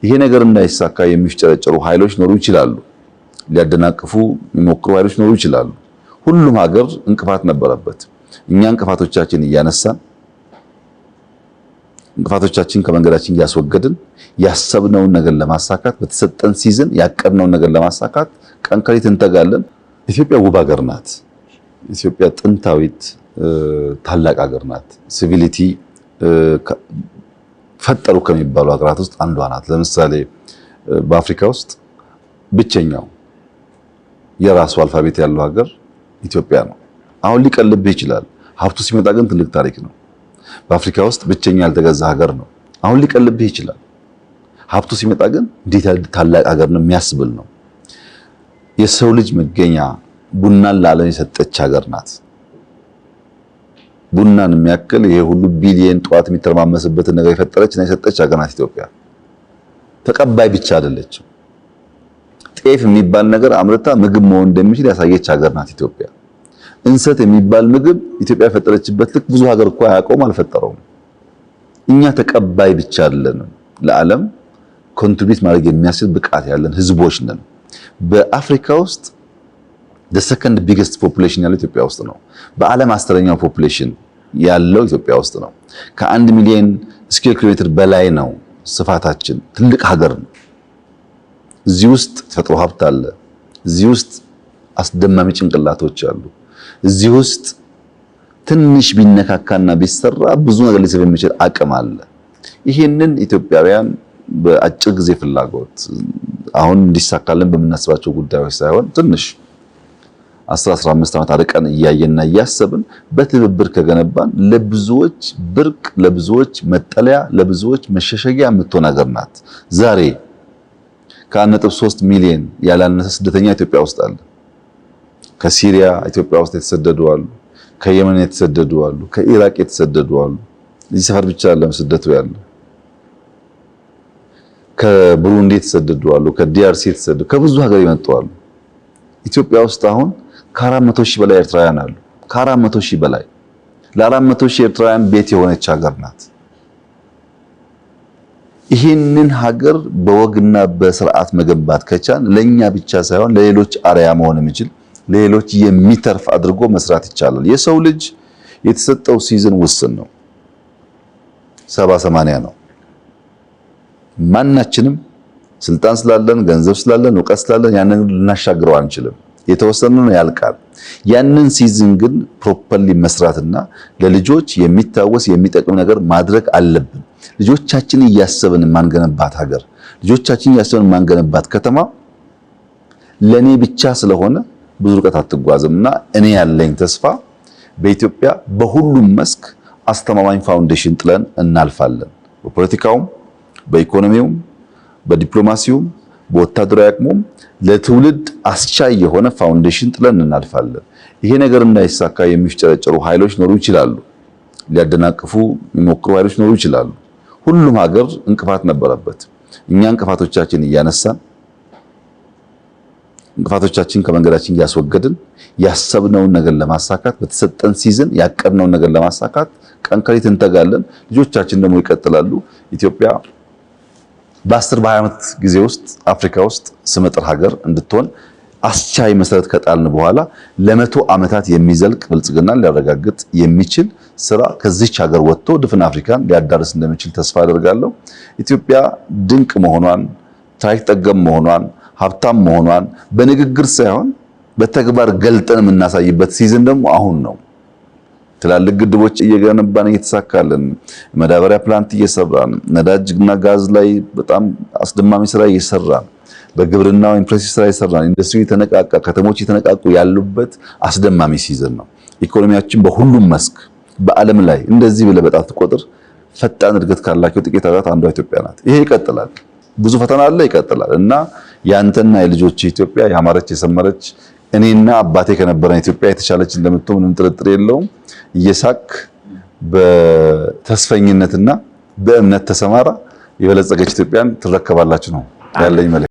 ይሄ ነገር እንዳይሳካ የሚፍጨረጨሩ ኃይሎች ኖሩ ይችላሉ። ሊያደናቅፉ የሚሞክሩ ኃይሎች ኖሩ ይችላሉ። ሁሉም ሀገር እንቅፋት ነበረበት። እኛ እንቅፋቶቻችን እያነሳን እንቅፋቶቻችን ከመንገዳችን እያስወገድን ያሰብነውን ነገር ለማሳካት በተሰጠን ሲዝን ያቀድነውን ነገር ለማሳካት ቀን ከሌት እንተጋለን። ኢትዮጵያ ውብ ሀገር ናት። ኢትዮጵያ ጥንታዊት ታላቅ ሀገር ናት። ሲቪሊቲ ፈጠሩ ከሚባሉ ሀገራት ውስጥ አንዷ ናት። ለምሳሌ በአፍሪካ ውስጥ ብቸኛው የራሱ አልፋቤት ያለው ሀገር ኢትዮጵያ ነው። አሁን ሊቀልብህ ይችላል። ሀብቱ ሲመጣ ግን ትልቅ ታሪክ ነው። በአፍሪካ ውስጥ ብቸኛ ያልተገዛ ሀገር ነው። አሁን ሊቀልብህ ይችላል። ሀብቱ ሲመጣ ግን እንዴት ታላቅ ሀገር ነው የሚያስብል ነው። የሰው ልጅ መገኛ ቡናን ለዓለም የሰጠች ሀገር ናት። ቡናን የሚያክል ይሄ ሁሉ ቢሊየን ጧት የሚተረማመስበትን ነገር የፈጠረች እና የሰጠች ሀገር ናት ኢትዮጵያ። ተቀባይ ብቻ አይደለችም። ጤፍ የሚባል ነገር አምርታ ምግብ መሆን እንደሚችል ያሳየች ሀገር ናት ኢትዮጵያ። እንሰት የሚባል ምግብ ኢትዮጵያ የፈጠረችበት ልክ ብዙ ሀገር እኮ አያውቀውም፣ አልፈጠረውም። እኛ ተቀባይ ብቻ አይደለንም፣ ለዓለም ኮንትሪቢዩት ማድረግ የሚያስችል ብቃት ያለን ህዝቦች ነን። በአፍሪካ ውስጥ the second biggest population ያለው ኢትዮጵያ ውስጥ ነው። በዓለም 10ኛው ፖፑሌሽን ያለው ኢትዮጵያ ውስጥ ነው። ከ1 ሚሊዮን ስኩዌር ኪሎሜትር በላይ ነው ስፋታችን። ትልቅ ሀገር ነው። እዚህ ውስጥ ተፈጥሮ ሀብት አለ። እዚህ ውስጥ አስደማሚ ጭንቅላቶች አሉ። እዚህ ውስጥ ትንሽ ቢነካካና ቢሰራ ብዙ ነገር ሊሰራ የሚችል አቅም አለ። ይሄንን ኢትዮጵያውያን በአጭር ጊዜ ፍላጎት አሁን እንዲሳካልን በምናስባቸው ጉዳዮች ሳይሆን ትንሽ 10-15 ዓመት አርቀን እያየና እያሰብን በትብብር ከገነባን ለብዙዎች ብርቅ፣ ለብዙዎች መጠለያ፣ ለብዙዎች መሸሸጊያ የምትሆን ሀገር ናት። ዛሬ ከ1.3 ሚሊዮን ያላነሰ ስደተኛ ኢትዮጵያ ውስጥ አለ። ከሲሪያ ኢትዮጵያ ውስጥ የተሰደዱ አሉ። ከየመን የተሰደዱ አሉ። ከኢራቅ የተሰደዱ አሉ። እዚህ ሰፈር ብቻ አይደለም ስደቱ ያለ። ከቡሩንዲ የተሰደዱ አሉ። ከዲአርሲ የተሰደዱ ከብዙ ሀገር የመጡ አሉ። ኢትዮጵያ ውስጥ አሁን ከ400 ሺህ በላይ ኤርትራውያን አሉ። ከ400 ሺህ በላይ ለ400 ሺህ ኤርትራውያን ቤት የሆነች ሀገር ናት። ይህንን ሀገር በወግና በስርዓት መገንባት ከቻን ለኛ ብቻ ሳይሆን ለሌሎች አርያ መሆን የሚችል ለሌሎች የሚተርፍ አድርጎ መስራት ይቻላል። የሰው ልጅ የተሰጠው ሲዝን ውስን ነው። 70-80 ነው። ማናችንም ስልጣን ስላለን፣ ገንዘብ ስላለን፣ ዕውቀት ስላለን ያንን ልናሻግረው አንችልም። የተወሰነ ነው፣ ያልቃል። ያንን ሲዝን ግን ፕሮፐርሊ መስራትና ለልጆች የሚታወስ የሚጠቅም ነገር ማድረግ አለብን። ልጆቻችን እያሰብን ማንገነባት ሀገር፣ ልጆቻችን እያሰብን ማንገነባት ከተማ ለኔ ብቻ ስለሆነ ብዙ ርቀት አትጓዝምና እኔ ያለኝ ተስፋ በኢትዮጵያ በሁሉም መስክ አስተማማኝ ፋውንዴሽን ጥለን እናልፋለን። በፖለቲካውም፣ በኢኮኖሚውም፣ በዲፕሎማሲውም፣ በወታደራዊ አቅሙም ለትውልድ አስቻይ የሆነ ፋውንዴሽን ጥለን እናልፋለን። ይሄ ነገር እንዳይሳካ የሚፍጨረጨሩ ኃይሎች ኖሩ ይችላሉ። ሊያደናቅፉ የሚሞክሩ ኃይሎች ኖሩ ይችላሉ። ሁሉም ሀገር እንቅፋት ነበረበት። እኛ እንቅፋቶቻችን እያነሳን እንቅፋቶቻችን ከመንገዳችን እያስወገድን ያሰብነውን ነገር ለማሳካት በተሰጠን ሲዝን ያቀድነውን ነገር ለማሳካት ቀን ከሌት እንተጋለን። ልጆቻችን ደግሞ ይቀጥላሉ። ኢትዮጵያ በ10-20 ዓመት ጊዜ ውስጥ አፍሪካ ውስጥ ስመጥር ሀገር እንድትሆን አስቻይ መሰረት ከጣልን በኋላ ለ100 ዓመታት የሚዘልቅ ብልጽግና ሊያረጋግጥ የሚችል ስራ ከዚች ሀገር ወጥቶ ድፍን አፍሪካን ሊያዳርስ እንደሚችል ተስፋ አደርጋለሁ። ኢትዮጵያ ድንቅ መሆኗን፣ ታሪክ ጠገም መሆኗን፣ ሀብታም መሆኗን በንግግር ሳይሆን በተግባር ገልጠን የምናሳይበት ሲዝን ደግሞ አሁን ነው። ትላልቅ ግድቦች እየገነባን እየተሳካልን፣ መዳበሪያ ፕላንት እየሰራን፣ ነዳጅና ጋዝ ላይ በጣም አስደማሚ ስራ እየሰራን፣ በግብርናው ኢምፕሬሲቭ ስራ እየሰራን፣ ኢንዱስትሪ የተነቃቃ፣ ከተሞች የተነቃቁ ያሉበት አስደማሚ ሲዝን ነው። ኢኮኖሚያችን በሁሉም መስክ በዓለም ላይ እንደዚህ ብለህ በጣት ቁጥር ፈጣን እድገት ካላቸው ጥቂት ሀገራት አንዷ ኢትዮጵያ ናት። ይሄ ይቀጥላል። ብዙ ፈተና አለ፣ ይቀጥላል እና ያንተና የልጆች ኢትዮጵያ ያማረች የሰመረች እኔና አባቴ ከነበረን ኢትዮጵያ የተሻለች እንደምትሆን ምንም ጥርጥር የለውም። እየሳክ በተስፈኝነትና በእምነት ተሰማራ። የበለጸገች ኢትዮጵያን ትረከባላችሁ ነው ያለኝ መልእክት።